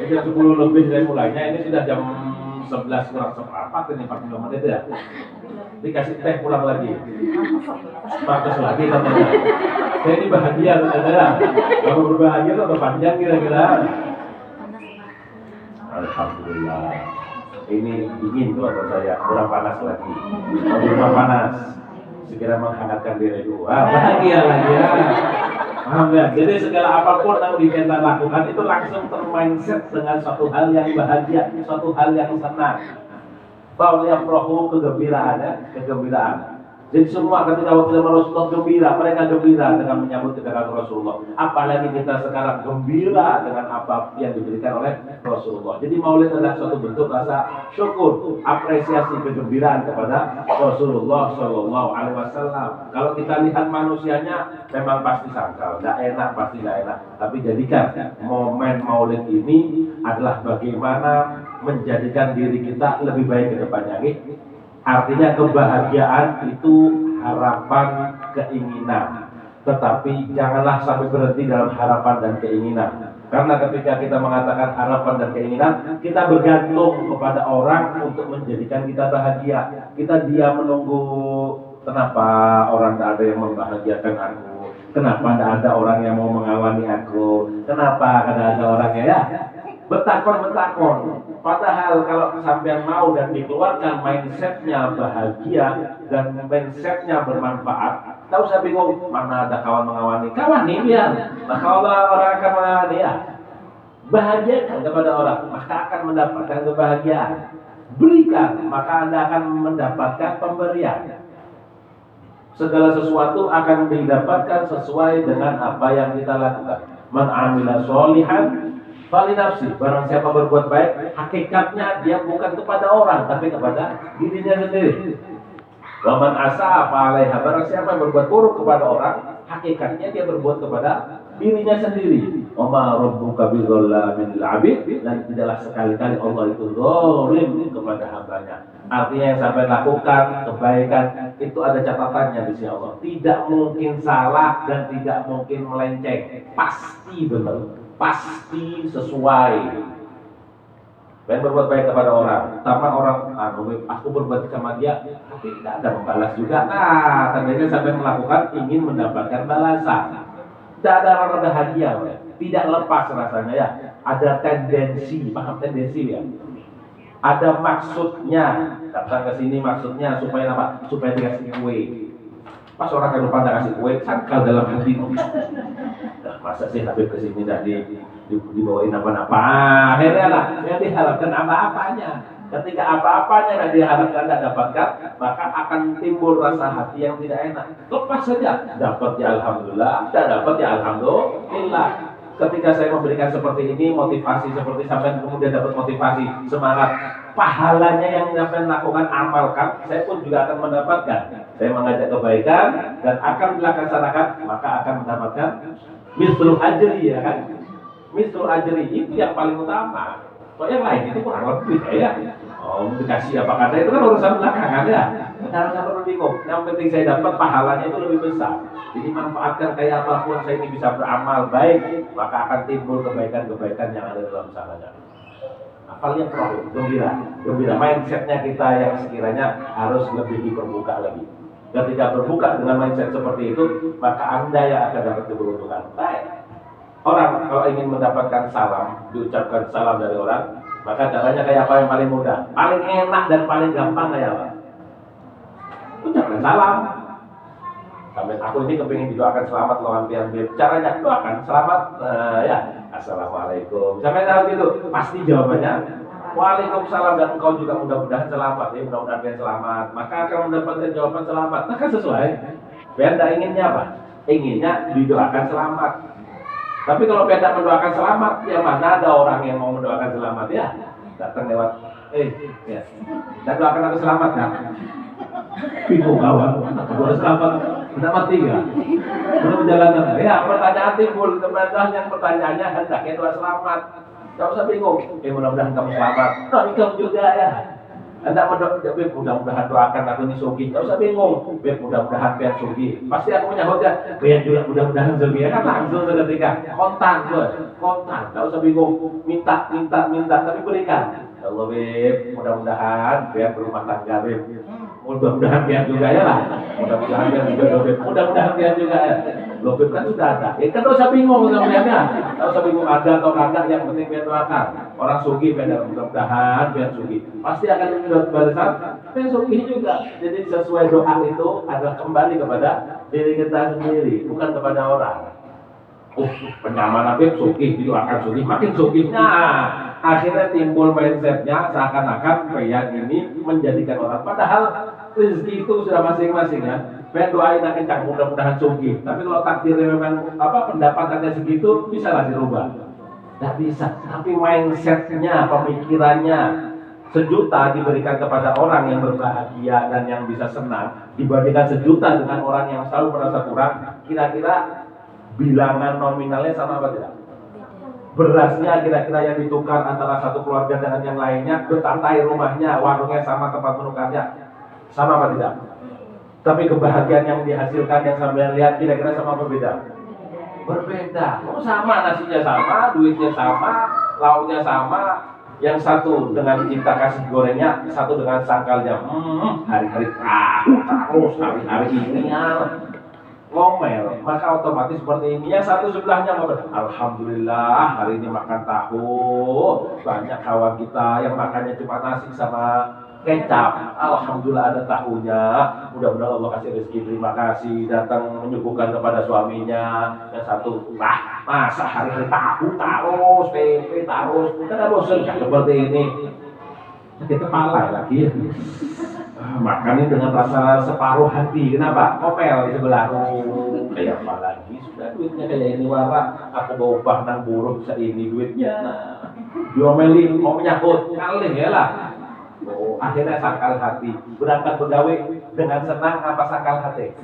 Jadi jam 10 lebih saya mulainya, ini sudah jam 11 kurang seperempat, ini 40 menit ya. Dikasih teh pulang lagi. Bagus lagi katanya. Saya ini bahagia katanya. Kalau berbahagia itu apa panjang kira-kira? Alhamdulillah. Ini dingin kalau saya, kurang panas lagi. Kalau kurang panas, segera menghangatkan diri dulu. Bahagia lagi ya. Paham ya? Jadi segala apapun yang kita lakukan itu langsung termindset dengan suatu hal yang bahagia, suatu hal yang senang. Bahwa yang rohmu kegembiraan ya, kegembiraan. Jadi semua ketika waktu zaman Rasulullah gembira, mereka gembira dengan menyambut kedatangan Rasulullah. Apalagi kita sekarang gembira dengan apa yang diberikan oleh Rasulullah. Jadi maulid adalah suatu bentuk rasa syukur, apresiasi, kegembiraan kepada Rasulullah Shallallahu Alaihi Wasallam. Kalau kita lihat manusianya, memang pasti sangkal, nggak enak, pasti nggak enak. Tapi jadikan momen maulid ini adalah bagaimana menjadikan diri kita lebih baik ke depannya. Artinya kebahagiaan itu harapan, keinginan. Tetapi janganlah sampai berhenti dalam harapan dan keinginan. Karena ketika kita mengatakan harapan dan keinginan, kita bergantung kepada orang untuk menjadikan kita bahagia. Kita diam menunggu, kenapa orang tidak ada yang membahagiakan aku? Kenapa tidak ada orang yang mau mengawani aku? Kenapa tidak ada orangnya ya? Betakon. Padahal kalau sampean mau dan dikeluarkan mindsetnya bahagia dan mindsetnya bermanfaat, tak usah bingung mana ada kawan mengawani. Kawan nih biar, nah kalau orang akan mengawani ya, bahagiakan kepada orang, maka akan mendapatkan kebahagiaan. Berikan, maka Anda akan mendapatkan pemberian. Segala sesuatu akan didapatkan sesuai dengan apa yang kita lakukan. Man amila sholihan falinafsi, barang siapa berbuat baik, hakikatnya dia bukan kepada orang, tapi kepada dirinya sendiri. Waman asa apa alaiha, barang siapa yang berbuat buruk kepada orang, hakikatnya dia berbuat kepada dirinya sendiri. Wama rabbuka bidzalamin lil abid, dan tidaklah sekali-kali Allah itu zalim kepada hambanya. Artinya yang sampai lakukan kebaikan itu ada catatannya di sisi Allah. Tidak mungkin salah dan tidak mungkin melenceng, pasti benar. Pasti sesuai. Dan berbuat baik kepada orang, tambah orang, aku berbuat sama dia, tapi tidak ada membalas juga. Nah, tandanya sampai melakukan ingin mendapatkan balasan. Tidak ada rasa bahagia, tidak lepas rasanya ya. Ada tendensi, paham tendensi ya? Ada maksudnya, datang ke sini maksudnya supaya apa? Supaya dikasih kue. Pas orang kan lupa kasih kue, sangkal dalam hati. Nah, masa sih Habib kesini dah dibawain apa-apa. Akhirnya lah, yang diharapkan apa-apanya. Ketika apa-apanya yang diharapkan tidak dapatkan, maka akan timbul rasa hati yang tidak enak. Lepas saja, dapat ya alhamdulillah, tidak dapat ya alhamdulillah. Ketika saya memberikan seperti ini, motivasi seperti sampai kemudian dapat motivasi, semangat, pahalanya yang sampai lakukan, amalkan, saya pun juga akan mendapatkan. Saya mengajak kebaikan dan akan dilaksanakan, maka akan mendapatkan mislu ajri, ya kan? Mislu ajri itu yang paling utama. Kok yang lain itu kurang lebih ya. Oh, dikasih apa kata itu kan urusan belakangan ya. Jangan sampai bingung. Yang penting saya dapat pahalanya itu lebih besar. Jadi manfaatkan kayak apapun saya ini bisa beramal baik, maka akan timbul kebaikan-kebaikan yang ada dalam sananya. Apalagi gembira. Mindsetnya kita yang sekiranya harus lebih diperbuka lagi. Ketika berbuka dengan mindset seperti itu, maka Anda yang akan dapat keberuntungan. Baik. Orang kalau ingin mendapatkan salam, diucapkan salam dari orang, maka caranya kayak apa yang paling mudah, paling enak dan paling gampang kayak apa? Ucapkan salam. Sampai aku ini kepingin didoakan selamat lawan pian-pian. Caranya doakan selamat, ya assalamualaikum. Sampai tahap itu pasti jawabannya waalaikumsalam, dan engkau juga mudah-mudahan selamat. Ya mudah-mudahan pian selamat. Maka akan mendapatkan jawaban selamat. Maka sesuai. Pian inginnya apa? Inginnya didoakan selamat. Tapi kalau pian mendoakan selamat, ya mana ada orang yang mau mendoakan selamat ya? Datang lewat, ya, dan doakan aku selamat kan? Bingung kawan, boleh selamat, udah mati ya? Udah menjalankan, ya pertanyaan timbul, teman-teman yang pertanyaannya hendaknya doa selamat. Gak usah bingung, mudah-mudahan kamu selamat. Nah, kamu juga ya. Anda mudah-mudahan doakan aku ini sugi. Gak usah bingung, mudah-mudahan biar sugi. Pasti aku menyahut ya, biar juga mudah-mudahan sugi. Ya kan langsung seketika, kontan. Gak usah bingung, minta, tapi berikan. Ya Allah, mudah-mudahan biar berumah tangga, mudah-mudahan biar juga ya lah. Mudah-mudahan biar juga, mudah-mudahan biar juga ya. Lobib kan sudah ada. Ya kan gak usah bingung sebenarnya. Gak usah bingung ada atau kagak, yang penting biar doakan. Orang sugi biar mudah-mudahan biar sugi. Pasti akan mendapat balasan. Biar sugi juga. Jadi sesuai doa itu adalah kembali kepada diri kita sendiri, bukan kepada orang. oh penyaman Habib sugih itu akan sugih, makin sugih. Nah, akhirnya timbul mindsetnya seakan-akan peyang ini menjadikan orang, padahal rezeki itu sudah masing-masing ya. Pengen doain kencang mudah-mudahan sugih, tapi kalau takdirnya memang pendapatannya segitu, bisa lah dirubah. Nggak bisa, tapi mindsetnya, pemikirannya, 1.000.000 diberikan kepada orang yang berbahagia dan yang bisa senang dibandingkan 1.000.000 dengan orang yang selalu merasa kurang. Kira-kira bilangan nominalnya sama apa tidak? Berasnya kira-kira yang ditukar antara satu keluarga dengan yang lainnya, betantai rumahnya, warungnya sama, tempat menukarnya sama apa tidak? Tapi kebahagiaan yang dihasilkan yang sampai lihat kira-kira sama apa beda? Berbeda. Oh sama, nasinya sama, duitnya sama, lauknya sama. Yang satu dengan cinta kasih gorengnya, satu dengan sangkalnya. Hari-hari terus, hari-hari ini ya ngomel, maka otomatis seperti ini. Yang satu sebelahnya ngomel, alhamdulillah hari ini makan tahu. Banyak kawan kita yang makannya cuma nasi sama kecap, alhamdulillah ada tahunya. Mudah-mudahan Allah kasih rezeki, terima kasih, datang menyuguhkan kepada suaminya. Yang satu, masa hari-hari tahu terus, tempe terus, kan bosan seperti ini. Sakit kepala lagi ya. Makannya dengan rasa separuh hati. Kenapa? Kopel di sebelah. Kayak apa lagi? Sudah duitnya kayak ini warak. Aku bawa upah nang buruk bisa ini duitnya. Diomelin mau menyahut kali ya lah. Oh, akhirnya sangkal hati. Berangkat begawe dengan senang apa sangkal hati?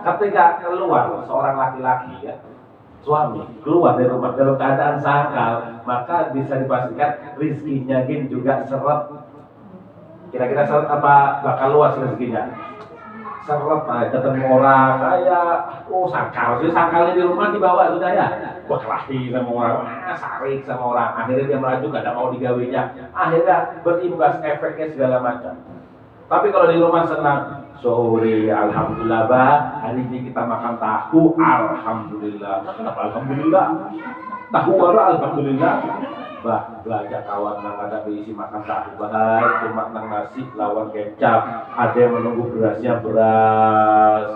Ketika keluar seorang laki-laki ya, suami keluar dari rumah dalam keadaan sangkal, maka bisa dipastikan rizkinya juga seret. Kira-kira seret apa bakal luas rezekinya? Seret, ketemu orang kayak sangkal, jadi sangkalnya di rumah dibawa sudah ya, berkelahi sama orang, sarik sama orang, akhirnya dia merajuk gak ada mau digawinya, akhirnya berimbas efeknya segala macam. Tapi kalau di rumah senang, sore alhamdulillah hari ini kita makan tahu, alhamdulillah. Kenapa alhamdulillah? Tahu baru alhamdulillah. Belajar kawan nang ada berisi makan tahu bahar, cuma nang nasi lawan kecap. Ada yang menunggu berasnya beras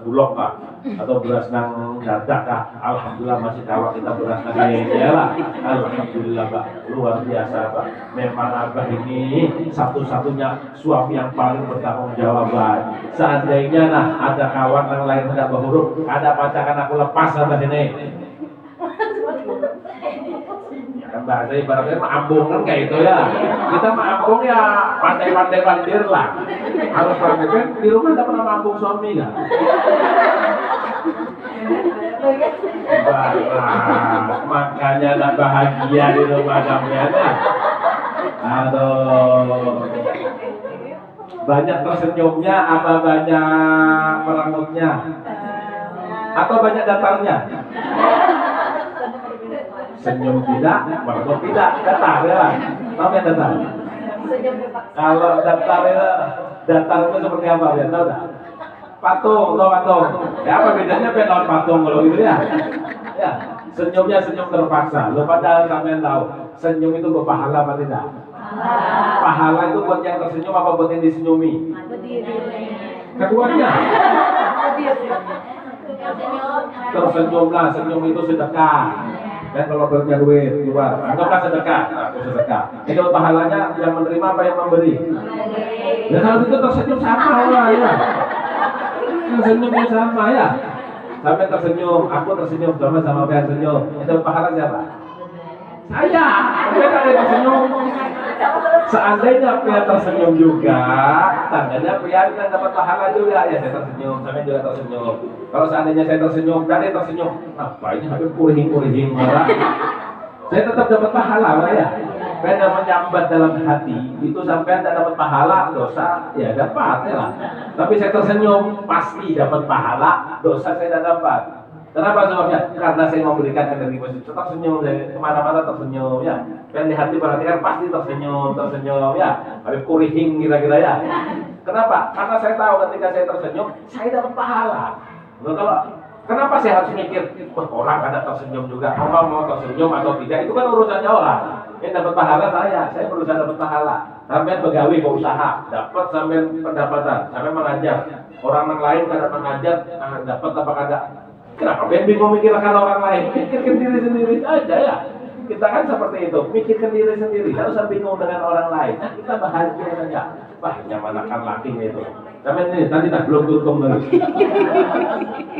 bulog kah? Atau beras nang dadak kah? Alhamdulillah masih kawan kita beras nang ya lah. Alhamdulillah luar biasa Memang abah ini satu-satunya suami yang paling bertanggung jawab Seandainya ada kawan yang lain tidak berhuruf, ada pacaran aku lepas abah ini. Kan bahasa ibaratnya ma'ambung kan kayak itu ya. Kita ma'ambung ya pandai-pandai bandir lah. Harus pandai kan di rumah ada pernah ma'ambung suami kan? Makanya tak bahagia di rumah sampean. Aduh. Banyak tersenyumnya apa banyak merangutnya? Atau banyak datarnya? Senyum tidak, merengut tidak, datar ya. Tahu yang datar? Kalau datar itu seperti apa? Ya tahu tak? Patung, tahu patung. Ya apa bedanya dengan patung kalau gitu ya? Ya, senyumnya senyum terpaksa. Lo padahal kalian tahu, senyum itu berpahala apa tidak? Pahala itu buat yang tersenyum apa buat yang disenyumi? Keduanya. Tersenyumlah, senyum itu sedekah. Dan kalau punya duit keluar, anggaplah sedekah, aku sedekah. Itu pahalanya yang menerima apa yang memberi? Ya kalau itu tersenyum sama lah ya. Tersenyumnya sama ya. Sampai tersenyum, aku tersenyum sama yang senyum. Itu pahala siapa? Saya. Beda dari tersenyum. Seandainya pria tersenyum juga, tandanya pria yang dapat pahala juga. Ya saya tersenyum, saya juga tersenyum. Kalau seandainya saya tersenyum, dan dia tersenyum, apa ini habis kurihing marah. Saya tetap dapat pahala lah ya. Karena menyambat dalam hati itu sampai tidak dapat pahala, dosa ya dapat ya lah. Tapi saya tersenyum pasti dapat pahala, dosa saya tidak dapat. Kenapa sebabnya? Karena saya memberikan energi positif. Tetap senyum dari kemana-mana tersenyum ya. Dan di hati perhatikan pasti tersenyum ya. Habis kurihing kira-kira ya. Kenapa? Karena saya tahu ketika saya tersenyum, saya dapat pahala. Nah, kalau kenapa saya harus mikir, orang ada tersenyum juga, orang mau tersenyum atau tidak, itu kan urusannya orang. Yang dapat pahala saya berusaha dapat pahala. Sampai begawi, berusaha, dapat sampai pendapatan, sampai mengajar. Orang yang lain kada mengajar, dapat apa kada? Kenapa Ben bingung mikirkan orang lain? Mikirkan diri sendiri aja ya. Kita kan seperti itu, mikirkan diri sendiri, tidak usah bingung dengan orang lain. Nah, kita bahagia saja. Wah, nyamanakan lakinya itu. Tapi ini tadi tak belum tutup lagi.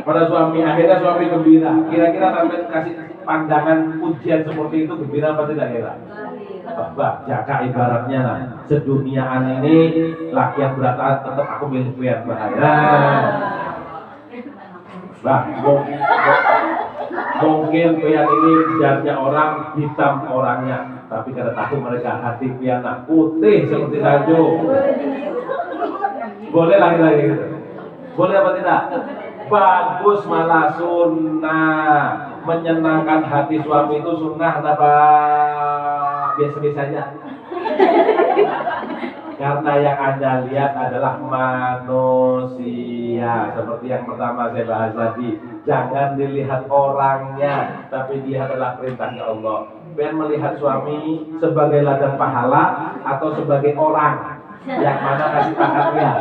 Pada suami, akhirnya suami gembira. Kira-kira sampai kasih pandangan ujian seperti itu gembira apa tidak kira? Bah, jaga ibaratnya lah. Seduniaan ini laki yang berat tetap aku milih biar bahaya. Bah, mungkin pian ini jarnya orang, hitam orangnya, tapi kada tahu mereka hati piana putih seperti salju. Boleh lagi gitu. Boleh apa tidak? Bagus malah sunnah. Menyenangkan hati suami itu sunnah apa biasa-biasa aja. Karena yang Anda lihat adalah manusia. Seperti yang pertama saya bahas tadi, jangan dilihat orangnya, tapi dia adalah perintahnya Allah. Biar melihat suami sebagai ladang pahala atau sebagai orang yang mana kasih perhatian.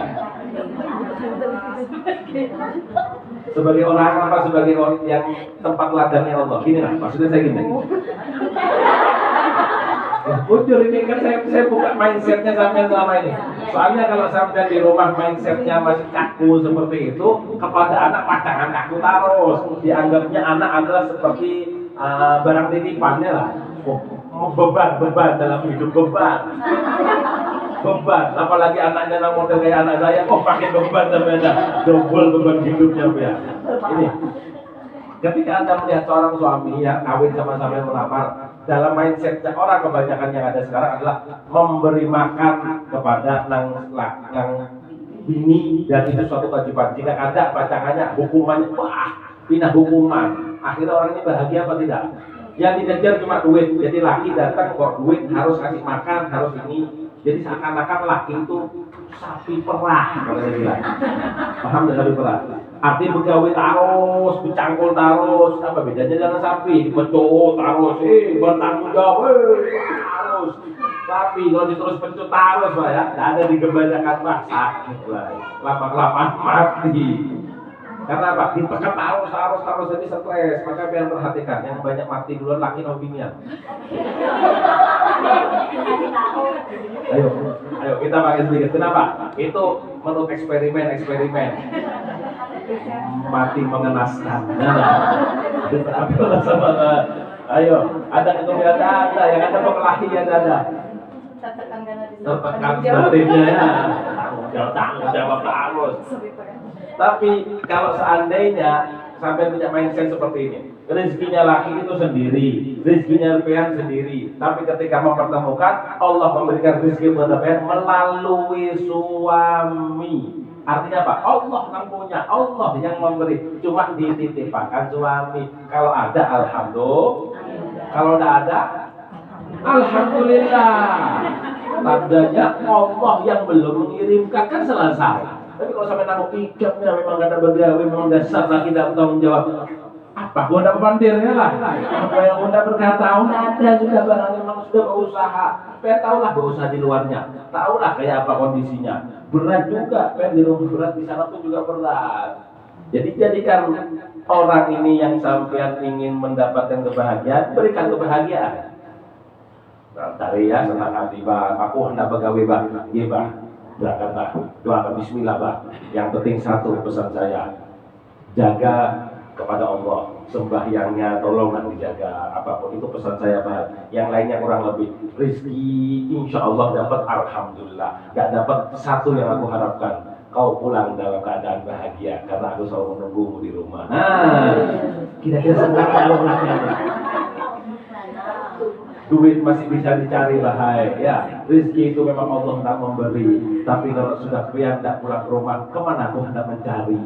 Sebagai orang apa sebagai orang yang tempat ladangnya Allah? Gini lah, maksudnya saya gini. Muncul ini kan saya buka mindsetnya sampai selama ini. Soalnya kalau sampai di rumah mindsetnya masih kaku seperti itu, kepada anak pacangan kaku terus. Dianggapnya anak adalah seperti barang titipannya lah. Beban dalam hidup, beban. Apalagi anaknya yang model kayak anak saya, pakai beban sampai double beban hidupnya ya. Ini. Ketika Anda melihat seorang suami yang kawin sama-sama yang melamar, dalam mindset orang kebanyakan yang ada sekarang adalah memberi makan kepada nang bini, dan itu suatu kewajiban. Jika ada pacangannya, hukumannya pindah hukuman. Akhirnya orang ini bahagia apa tidak? Yang dikejar cuma duit. Jadi laki datang kok duit, harus kasih makan, harus ini. Jadi seakan-akan laki itu sapi perah, kalau saya bilang. Paham tidak sapi perah? Arti begawe terus, bercangkul terus, apa bedanya dengan sapi? Dipecut terus, bertanggung jawab terus. Sapi kalau diterus pecut terus lah ya, tidak ada digembajakan sakit lah, lama-lama mati. Karena apa? Ditekan terus jadi stres. Maka biar perhatikan, yang banyak mati duluan laki atau binian. Ayo kita pakai sedikit. Kenapa? Itu menurut eksperimen. Mati mengenaskan. Ayo, ada kemudian ada, yang ada berkelahi ada. Tertekan batinnya ya. Tanggung jawab harus. Tapi kalau seandainya sampai punya mindset seperti ini, rezekinya laki itu sendiri, rezekinya pian sendiri. Tapi ketika mempertemukan, Allah memberikan rezeki kepada pian melalui suami. Artinya apa? Allah yang punya, Allah yang memberi. Cuma dititipkan suami. Kalau ada, alhamdulillah. Kalau tidak ada, alhamdulillah. Tandanya Allah yang belum mengirimkan, kan selesai. Tapi kalau sampai nanggung ikatnya memang ada begawe, memang dasar lagi tidak bertanggung jawab. Apa? Bunda pandirnya lah. Apa yang Bunda berkata, ada sudah barang memang sudah berusaha. Pengen tahulah berusaha di luarnya. Tahulah kayak apa kondisinya. Berat juga, pengen di rumah berat di sana pun juga berat. Jadi jadikan orang ini yang sampean ingin mendapatkan kebahagiaan, berikan kebahagiaan. Cari ya senang hati bah. Aku hendak begawe bah. Iya bah. Berangkat bah, doakan bismillah bah. Yang penting satu pesan saya, jaga kepada Allah, sembahyangnya tolonglah dijaga, apapun itu pesan saya bah. Yang lainnya kurang lebih rezeki insya Allah dapat, alhamdulillah. Gak dapat satu yang aku harapkan, kau pulang dalam keadaan bahagia karena aku selalu menunggumu di rumah. Kira-kira senang kalau duit masih bisa dicari bahaya ya, rezeki itu memang Allah hendak memberi, tapi kalau sudah pian tidak pulang ke rumah, kemana aku hendak mencari?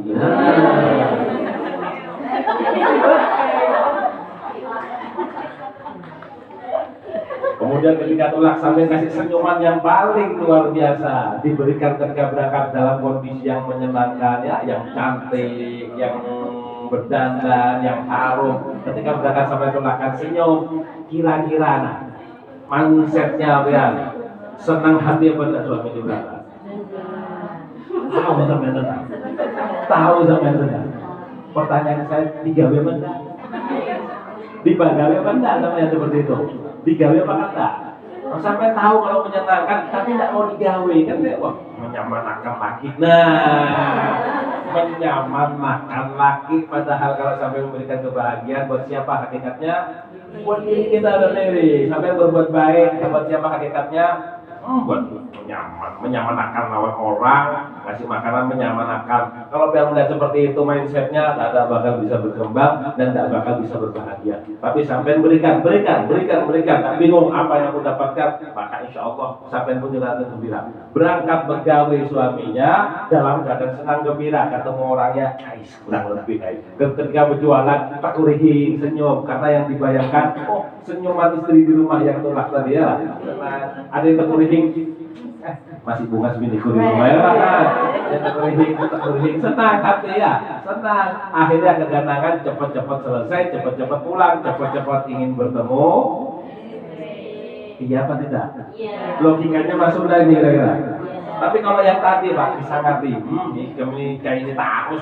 Kemudian ketika tulak sambil kasih senyuman yang paling luar biasa, diberikan ketika berangkat dalam kondisi yang menyenangkan ya, yang cantik, yang berdandan, yang harum. Ketika berangkat sampai tulakan senyum, kira-kira mindsetnya apa ya? Senang hati apa tidak suami di belakang? Tahu sampai tenang. Pertanyaan saya, digawe benda? Dibagawe benda namanya seperti itu. Digawe apa kata? Sampai tahu kalau menyenangkan, tapi tidak mau digawe kan ya? Wah, menyamankan laki. Nah, menyamankan laki, padahal kalau sampai memberikan kebahagiaan buat siapa hakikatnya? Buat diri kita sendiri. Sampai berbuat baik buat siapa hakikatnya? Buat menyamanakan lawan orang, kasih makanan menyamanakan. Kalau biar melihat seperti itu mindsetnya, tidak bakal bisa berkembang dan tidak bakal bisa berbahagia. Tapi sampai berikan, tak bingung apa yang aku dapatkan, maka insya Allah sampai pun juga gembira. Berangkat begawe suaminya dalam keadaan senang gembira, ketemu orangnya, kurang lebih ketika berjualan, tak kurihin senyum karena yang dibayangkan, oh senyuman istri di rumah yang tolak tadi ya. Ada yang terkurihing masih bunga seminiku di rumah ya terkurihing senang hati ya, senang. Akhirnya keganangan cepat-cepat selesai, cepat-cepat pulang, cepat-cepat ingin bertemu. Iya apa tidak? Iya. Logikanya masuk lagi kira-kira. Tapi kalau yang tadi Pak bisa ngerti, ini kayak ini tak harus